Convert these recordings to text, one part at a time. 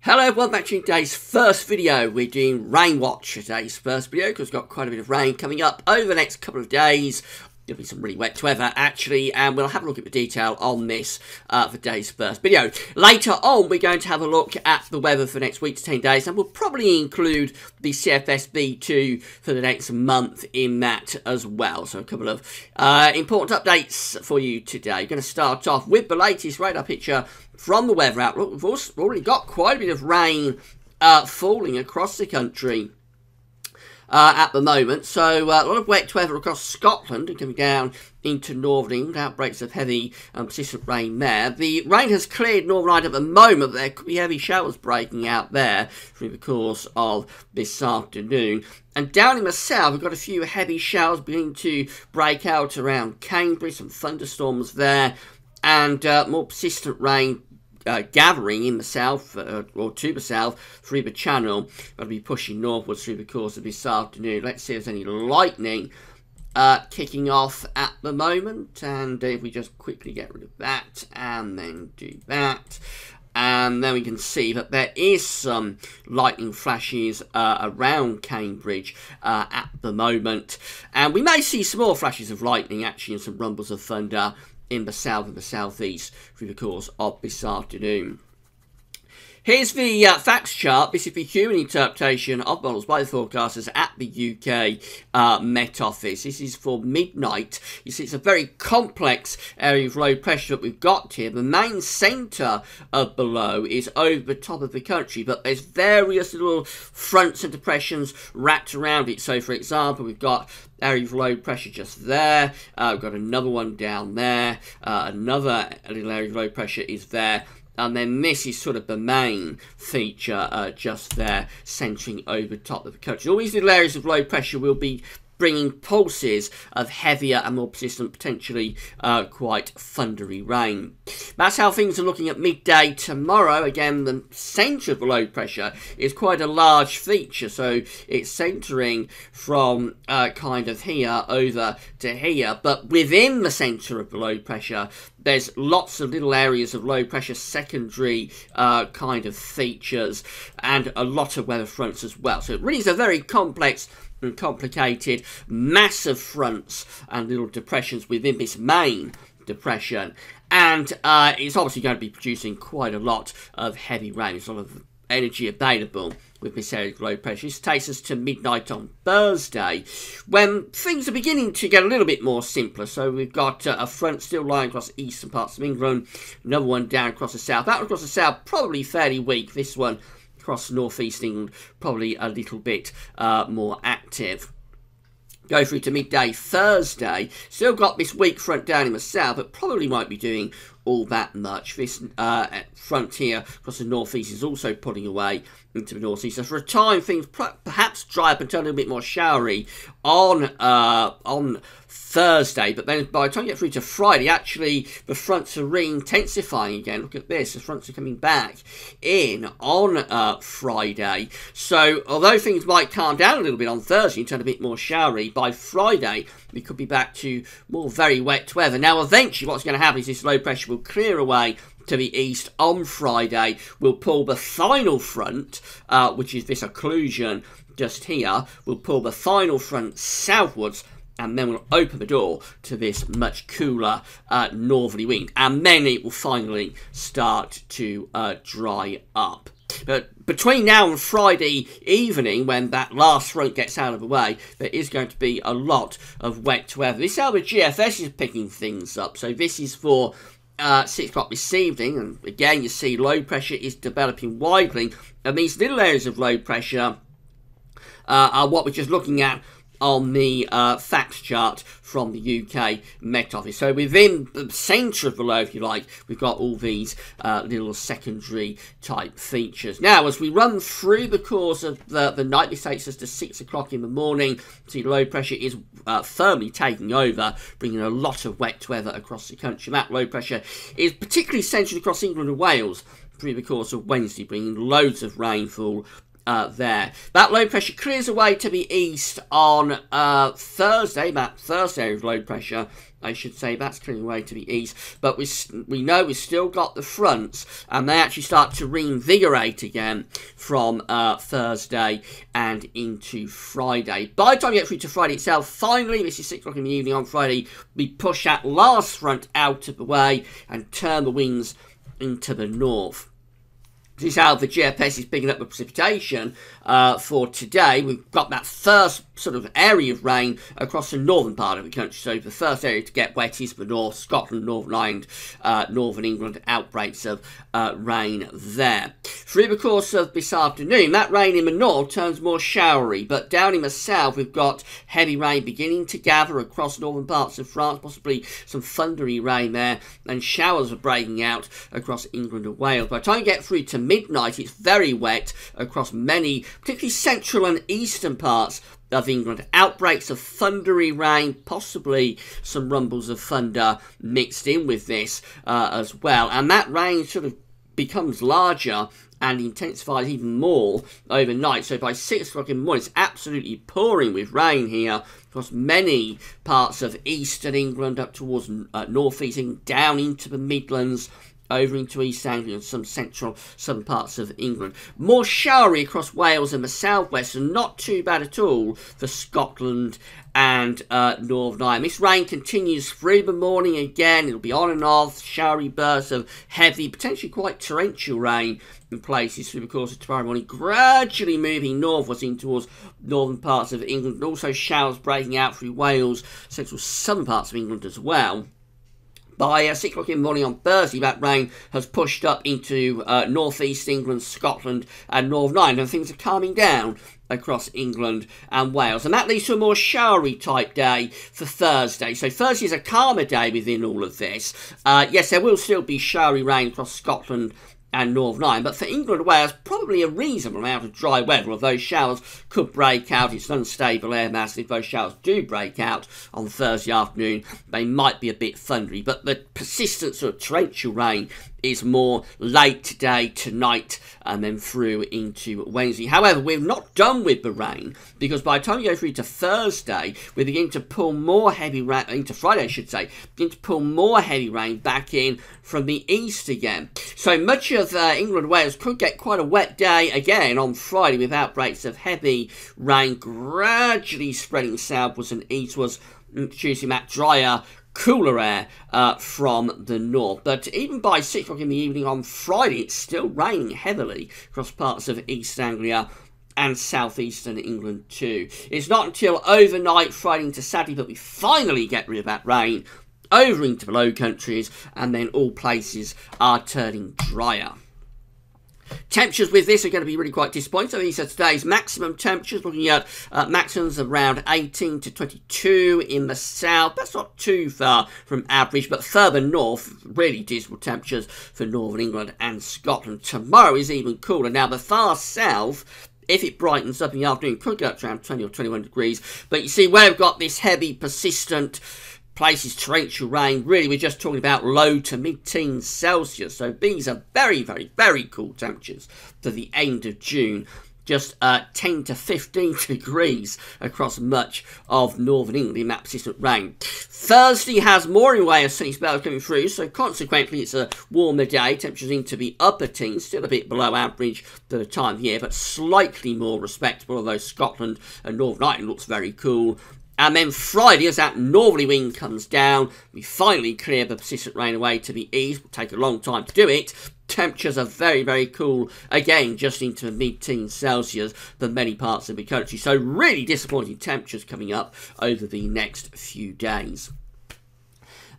Hello, welcome back to today's first video. We're doing Rain Watch, today's first video, because we've got quite a bit of rain coming up over the next couple of days. There'll be some really wet weather, actually, and we'll have a look at the detail on this for today's first video. Later on, we're going to have a look at the weather for the next week to 10 days, and we'll probably include the CFSV2 for the next month in that as well. So a couple of important updates for you today. Going to start off with the latest radar picture from the Weather Outlook. We've also already got quite a bit of rain falling across the country at the moment, so a lot of wet weather across Scotland and coming down into Northern England, outbreaks of heavy persistent rain there. The rain has cleared Northern Ireland at the moment, but there could be heavy showers breaking out there through the course of this afternoon. And down in the south, we've got a few heavy showers beginning to break out around Cambridge, some thunderstorms there, and more persistent rain gathering in the south, or to the south, through the channel. Going to be pushing northwards through the course of this afternoon. Let's see if there's any lightning kicking off at the moment. And if we just quickly get rid of that, and then do that. And then we can see that there is some lightning flashes around Cambridge at the moment. And we may see some more flashes of lightning, actually, and some rumbles of thunder in the south and the southeast through the course of this afternoon. Here's the facts chart. This is the human interpretation of models by the forecasters at the UK Met Office. This is for midnight. You see, it's a very complex area of low pressure that we've got here. The main centre of the low is over the top of the country, but there's various little fronts and depressions wrapped around it. So, for example, we've got area of low pressure just there. We've got another one down there. Another little area of low pressure is there. And then this is sort of the main feature just there, centering over top of the country. All these little areas of low pressure will be bringing pulses of heavier and more persistent, potentially quite thundery rain. That's how things are looking at midday tomorrow. Again, the centre of the low pressure is quite a large feature, so it's centering from kind of here over to here. But within the centre of the low pressure, there's lots of little areas of low pressure secondary kind of features, and a lot of weather fronts as well. So it really is a very complex and complicated, massive fronts and little depressions within this main depression, and it's obviously going to be producing quite a lot of heavy rain. There's a lot of energy available with this area of low pressure. This takes us to midnight on Thursday, when things are beginning to get a little bit more simpler. So we've got a front still lying across the eastern parts of England, another one down across the south. That one across the south probably fairly weak. This one across northeast England probably a little bit more active. Go through to midday Thursday. Still got this weak front down in the south, but probably won't be doing all that much. This front here across the northeast is also pulling away into the northeast. So for a time, things perhaps dry up and turn a little bit more showery on Thursday, but then by the time you get through to Friday, actually the fronts are re-intensifying again. Look at this, the fronts are coming back in on Friday. So although things might calm down a little bit on Thursday and turn a bit more showery, by Friday we could be back to more very wet weather. Now eventually what's going to happen is this low pressure will clear away to the east on Friday. We'll pull the final front, which is this occlusion just here. We'll pull the final front southwards, and then we'll open the door to this much cooler northerly wind. And then it will finally start to dry up. But between now and Friday evening, when that last front gets out of the way, there is going to be a lot of wet weather. This is how the GFS is picking things up. So this is for 6 o'clock this evening. And again, you see low pressure is developing widely. And these little areas of low pressure are what we're just looking at on the facts chart from the UK Met Office. So within the centre of the low, if you like, we've got all these little secondary type features. Now, as we run through the course of the night, this takes us to 6 o'clock in the morning. See, low pressure is firmly taking over, bringing a lot of wet weather across the country. That low pressure is particularly centred across England and Wales through the course of Wednesday, bringing loads of rainfall there. That low pressure clears away to the east on Thursday. That Thursday is low pressure, I should say. That's clearing away to the east. But we know we've still got the fronts, and they actually start to reinvigorate again from Thursday and into Friday. By the time you get through to Friday itself, finally, this is 6 o'clock in the evening on Friday, we push that last front out of the way and turn the winds into the north. This is how the GFS is picking up the precipitation for today. We've got that first sort of area of rain across the northern part of the country. So the first area to get wet is the north, Scotland, Northern Ireland, Northern England, outbreaks of rain there. Through the course of this afternoon, that rain in the north turns more showery, but down in the south we've got heavy rain beginning to gather across northern parts of France, possibly some thundery rain there, and showers are breaking out across England and Wales. By the time you get through to midnight, it's very wet across many, particularly central and eastern parts of England. Outbreaks of thundery rain, possibly some rumbles of thunder mixed in with this as well. And that rain sort of becomes larger and intensifies even more overnight. So by 6 o'clock in the morning, it's absolutely pouring with rain here across many parts of eastern England, up towards northeast England, down into the Midlands, over into East Anglia and some central southern parts of England. More showery across Wales and the southwest, and not too bad at all for Scotland and Northern Ireland. This rain continues through the morning again. It'll be on and off, showery bursts of heavy, potentially quite torrential rain in places through the course of tomorrow morning, gradually moving northwards in towards northern parts of England, and also showers breaking out through Wales, central southern parts of England as well. By 6 o'clock in the morning on Thursday, that rain has pushed up into northeast England, Scotland and Northern Ireland, and things are calming down across England and Wales. And that leads to a more showery type day for Thursday. So Thursday is a calmer day within all of this. Yes, there will still be showery rain across Scotland and Northern Ireland, but for England and Wales, probably a reasonable amount of dry weather, although showers could break out. It's an unstable air mass. If those showers do break out on Thursday afternoon, they might be a bit thundery, but the persistent sort of torrential rain is more late today, tonight, and then through into Wednesday. However, we're not done with the rain, because by the time you go through to Thursday, we begin to pull more heavy rain, into Friday I should say, begin to pull more heavy rain back in from the east again. So much of England and Wales could get quite a wet day again on Friday, with outbreaks of heavy rain gradually spreading southwards and eastwards, introducing that drier, cooler air from the north. But even by 6 o'clock in the evening on Friday, it's still raining heavily across parts of East Anglia and southeastern England too. It's not until overnight, Friday into Saturday, that we finally get rid of that rain over into the Low Countries, and then all places are turning drier. Temperatures with this are going to be really quite disappointing. So these are today's maximum temperatures, looking at maximums around 18 to 22 in the south. That's not too far from average, but further north, really dismal temperatures for Northern England and Scotland. Tomorrow is even cooler. Now, the far south, if it brightens up in the afternoon, could go up to around 20 or 21 degrees. But you see, where we've got this heavy, persistent places, torrential rain, really we're just talking about low to mid-teens Celsius. So these are very, very, very cool temperatures for the end of June. Just 10 to 15 degrees across much of Northern England in that persistent rain. Thursday has more in way of sunny spells coming through, so consequently it's a warmer day. Temperatures into the upper teens, still a bit below average for the time of year, but slightly more respectable, although Scotland and Northern Ireland looks very cool. And then Friday, as that northerly wind comes down, we finally clear the persistent rain away to the east. It'll take a long time to do it. Temperatures are very, very cool, again, just into the mid-teens Celsius for many parts of the country. So really disappointing temperatures coming up over the next few days.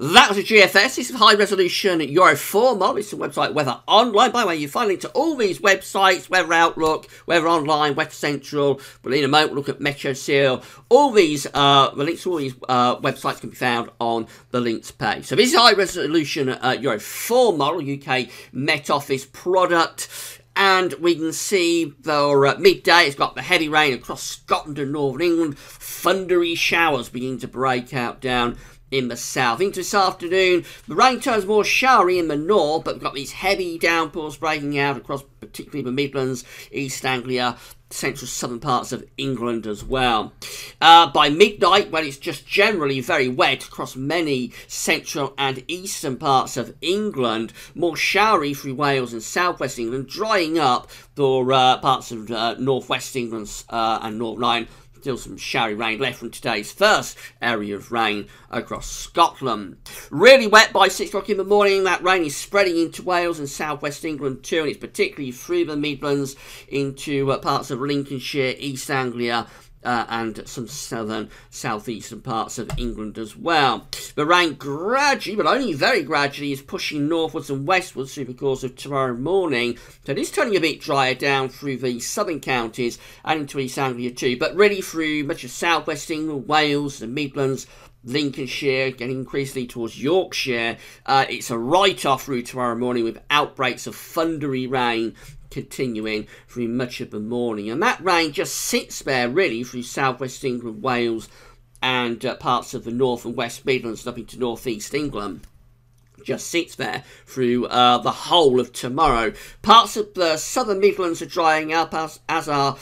That was a GFS. This is high-resolution Euro 4 model. It's the website Weather Online. By the way, you find links to all these websites, Weather Outlook, Weather Online, Weather Central. But in a moment, we'll look at MeteoSeal. All these, the links to all these websites can be found on the links page. So this is high-resolution Euro 4 model, UK Met Office product. And we can see for midday, it's got the heavy rain across Scotland and Northern England. Thundery showers beginning to break out down in the south. Into this afternoon, the rain turns more showery in the north, but we've got these heavy downpours breaking out across particularly the Midlands, East Anglia, central southern parts of England as well. By midnight, when it's just generally very wet across many central and eastern parts of England, more showery through Wales and southwest England, drying up for parts of northwest England and Northern Ireland. Still some showery rain left from today's first area of rain across Scotland. Really wet by 6 o'clock in the morning. That rain is spreading into Wales and southwest England too, and it's particularly through the Midlands into parts of Lincolnshire, East Anglia, and some southern, southeastern parts of England as well. The rain gradually, but only very gradually, is pushing northwards and westwards through the course of tomorrow morning. So it is turning a bit drier down through the southern counties and into East Anglia too, but really through much of southwest England, Wales, the Midlands, Lincolnshire, getting increasingly towards Yorkshire. It's a write-off through tomorrow morning with outbreaks of thundery rain continuing through much of the morning, and that rain just sits there really through southwest England, Wales, and parts of the north and west Midlands up into northeast England. Just sits there through the whole of tomorrow. Parts of the southern Midlands are drying up, as are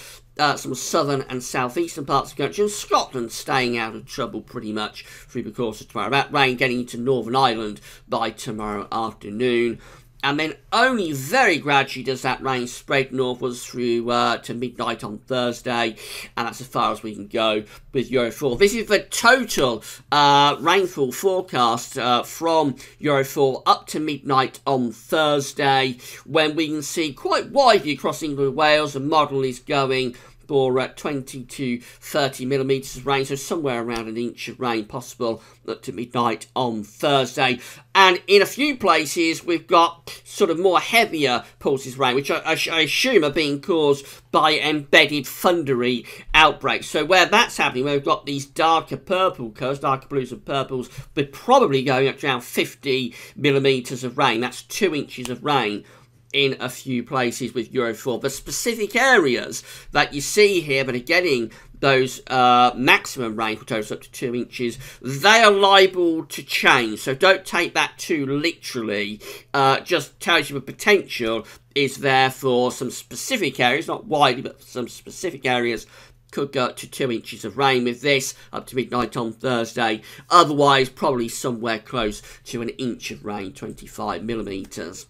some southern and southeastern parts of the country, and Scotland staying out of trouble pretty much through the course of tomorrow. That rain getting into Northern Ireland by tomorrow afternoon. And then only very gradually does that rain spread northwards through to midnight on Thursday. And that's as far as we can go with Eurofor. This is the total rainfall forecast from Eurofor up to midnight on Thursday, when we can see quite widely across England and Wales the model is going for 20 to 30 millimetres of rain, so somewhere around an inch of rain possible up to midnight on Thursday. And in a few places, we've got sort of more heavier pulses of rain, which I assume are being caused by embedded thundery outbreaks. So where that's happening, where we've got these darker purple colours, darker blues and purples, we're probably going up to around 50 millimetres of rain. That's 2 inches of rain in a few places with Eurofor. The specific areas that you see here that are getting those maximum rainfall totals up to 2 inches, they are liable to change. So don't take that too literally. Just tells you the potential is there for some specific areas, not widely, but some specific areas could go up to 2 inches of rain with this up to midnight on Thursday. Otherwise, probably somewhere close to an inch of rain, 25 millimetres.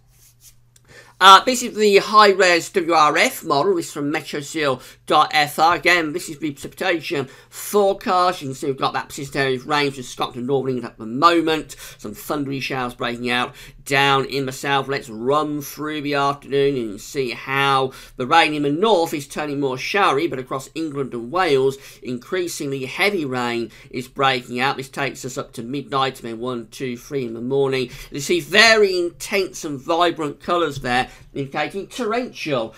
This is the high-res WRF model. This is from meteoseal.fr. Again, this is the precipitation forecast. You can see we've got that persistent area of rain for Scotland and Northern England at the moment. Some thundery showers breaking out down in the south. Let's run through the afternoon and you can see how the rain in the north is turning more showery, but across England and Wales, increasingly heavy rain is breaking out. This takes us up to midnight, then 1, 2, 3 in the morning. You see very intense and vibrant colours there, indicating torrential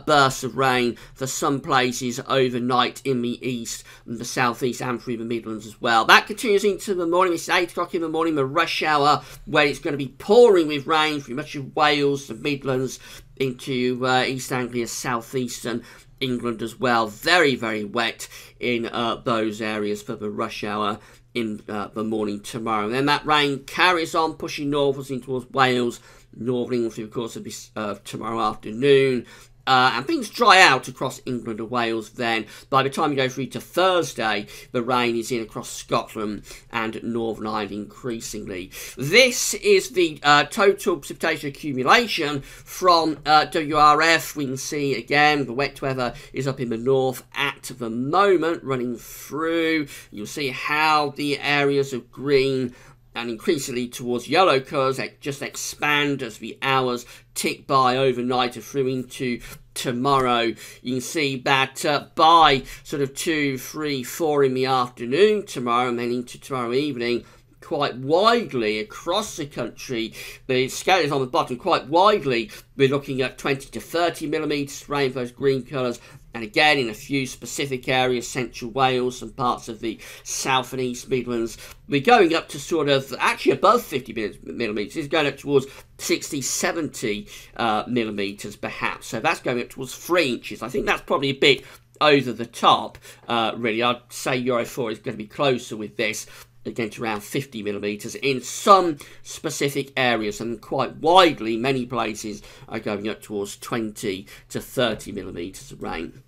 bursts of rain for some places overnight in the east and the southeast and through the Midlands as well. That continues into the morning. It's 8 o'clock in the morning, the rush hour, where it's going to be pouring with rain through much of Wales, the Midlands, into East Anglia, southeastern England as well. Very, very wet in those areas for the rush hour in the morning tomorrow. And then that rain carries on, pushing northwards in towards Wales, Northern England through the course of this tomorrow afternoon. And things dry out across England and Wales then. By the time you go through to Thursday, the rain is in across Scotland and Northern Ireland increasingly. This is the total precipitation accumulation from WRF. We can see again the wet weather is up in the north at the moment, running through. You'll see how the areas of green and increasingly towards yellow colours just expand as the hours tick by overnight and through into tomorrow. You can see that by sort of 2, 3, 4 in the afternoon tomorrow and then into tomorrow evening, quite widely across the country, the scale is on the bottom, quite widely we're looking at 20 to 30 millimetres rain for those green colours. And again, in a few specific areas, central Wales and parts of the south and east Midlands, we're going up to sort of, actually above 50 millimetres. It's going up towards 60, 70 millimetres perhaps. So that's going up towards 3 inches. I think that's probably a bit over the top, really. I'd say Eurofor is going to be closer with this again to around 50 millimetres in some specific areas, and quite widely many places are going up towards 20 to 30 millimetres of rain.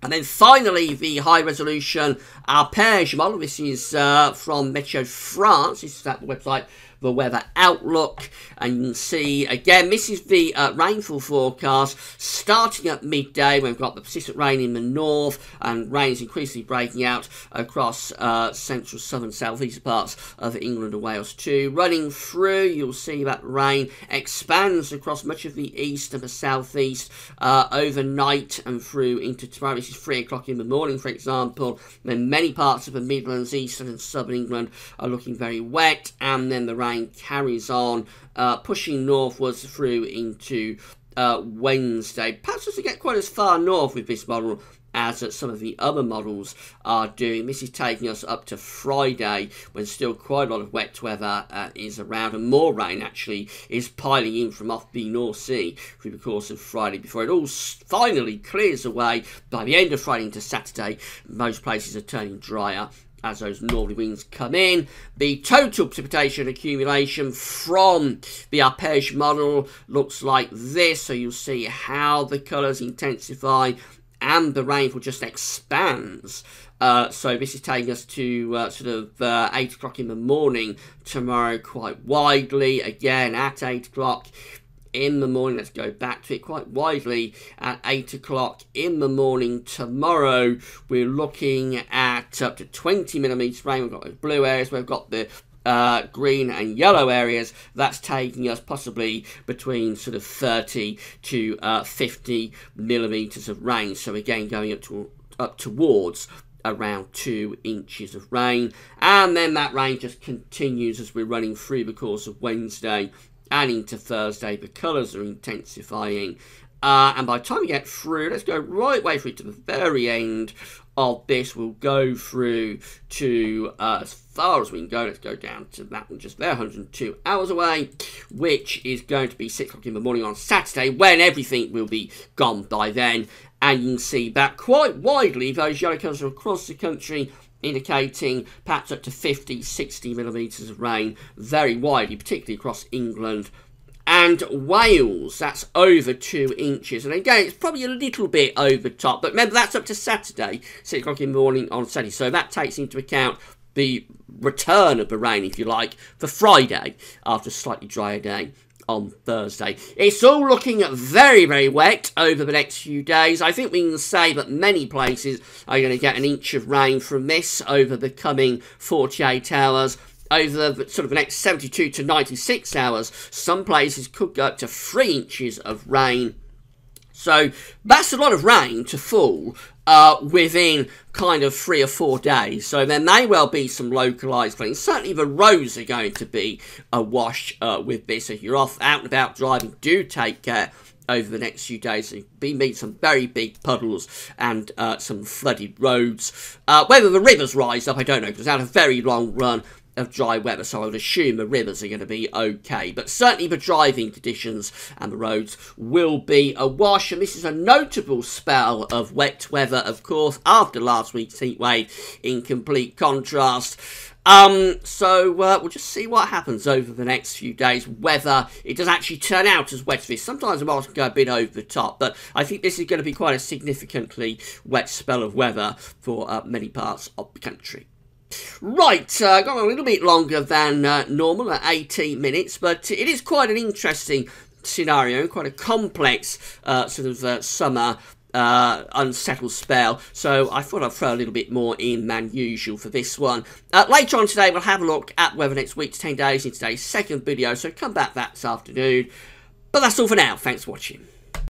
And then finally, the high-resolution Arpège model. This is from Meteo France. This is at the website The Weather Outlook. And you can see, again, this is the rainfall forecast starting at midday. We've got the persistent rain in the north, and rain is increasingly breaking out across central, southern, southeast parts of England and Wales too. Running through, you'll see that rain expands across much of the east and the southeast overnight and through into tomorrow. This is 3 o'clock in the morning, for example. Then many parts of the Midlands, eastern and southern England are looking very wet, and then the rain carries on, pushing northwards through into Wednesday. Perhaps doesn't get quite as far north with this model as some of the other models are doing. This is taking us up to Friday, when still quite a lot of wet weather is around, and more rain actually is piling in from off the North Sea through the course of Friday before it all finally clears away. By the end of Friday into Saturday, most places are turning drier as those northerly winds come in. The total precipitation accumulation from the Arpège model looks like this. So you'll see how the colours intensify and the rainfall just expands. So this is taking us to sort of 8 o'clock in the morning tomorrow quite widely. Again, at 8 o'clock in the morning, let's go back to it quite widely. At 8 o'clock in the morning tomorrow, we're looking at up to 20 millimetres rain. We've got those blue areas, we've got the green and yellow areas. That's taking us possibly between sort of 30 to 50 millimetres of rain. So again, going up towards around 2 inches of rain. And then that rain just continues as we're running through the course of Wednesday and into Thursday. The colours are intensifying. And by the time we get through, let's go right way through to the very end of this. We'll go through to as far as we can go. Let's go down to that one just there, 102 hours away, which is going to be 6 o'clock in the morning on Saturday, when everything will be gone by then. And you can see that quite widely, those yellow colours are across the country, indicating perhaps up to 50, 60 millimetres of rain very widely, particularly across England and Wales. That's over 2 inches. And again, it's probably a little bit over top, but remember, that's up to Saturday, 6 o'clock in the morning on Saturday. So that takes into account the return of the rain, if you like, for Friday, after a slightly drier day on Thursday. It's all looking very, very wet over the next few days. I think we can say that many places are going to get an inch of rain from this over the coming 48 hours. Over the sort of the next 72 to 96 hours, some places could go up to 3 inches of rain. So that's a lot of rain to fall within kind of 3 or 4 days. So there may well be some localised flooding. Certainly the roads are going to be awash with this. If you're out and about driving, do take care over the next few days. So you'll meet some very big puddles and some flooded roads. Whether the rivers rise up, I don't know, because it's had a very long run of dry weather, so I would assume the rivers are going to be okay, but certainly the driving conditions and the roads will be awash. And this is a notable spell of wet weather, of course, after last week's heat wave, in complete contrast. So we'll just see what happens over the next few days, whether it does actually turn out as wet as this. Sometimes the models can go a bit over the top, but I think this is going to be quite a significantly wet spell of weather for many parts of the country. Right, gone a little bit longer than normal at 18 minutes, but it is quite an interesting scenario, quite a complex sort of summer unsettled spell, so I thought I'd throw a little bit more in than usual for this one. Later on today, we'll have a look at weather next week's 10 days in today's second video, so come back that this afternoon. But that's all for now. Thanks for watching.